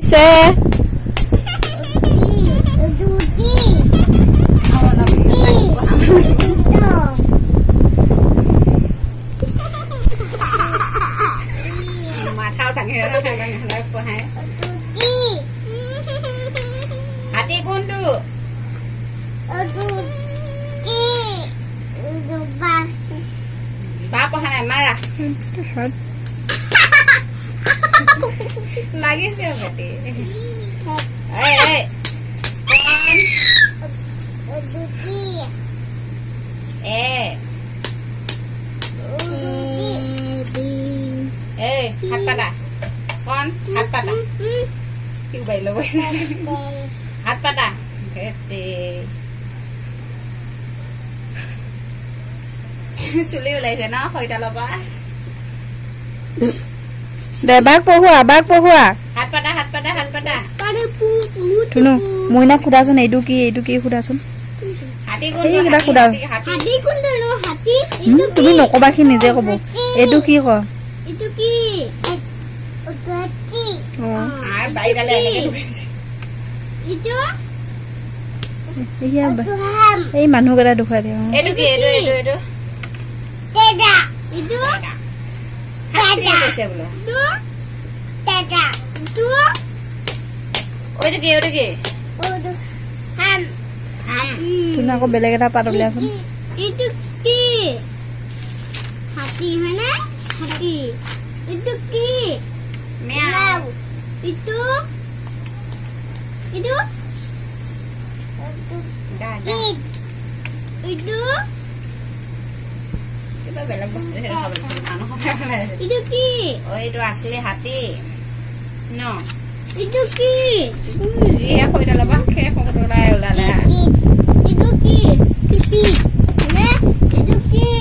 সে মাথাও ডাঙে পঢ়াই হাতী কোনটো বা পঢ়া নাই মাৰা লাগিছে বেটি হাত পাতা কন হাত পাতা কি বাই ল'ব হাত পাতা চুলি ওলাইছে ন সৈতালৰ পৰা দে বাক পঢ়োৱা হাত পাতা হাত পাতা হাত পাতা শুনো মইনা সোধাচোন এইটো কি সোধাচোন তুমি নকবা সি নিজে কব এইটো কি ক এই মানুহকেইটা দেখুৱাই দিয়ে তুমি আকৌ বেলেগ এটা পাত উলিয়াচোন বেলেগ বস্তু এইটো আছিলে হাতী ন itu ki iya kok udah lebah kayak kok udah lah itu ki pipi ne itu ki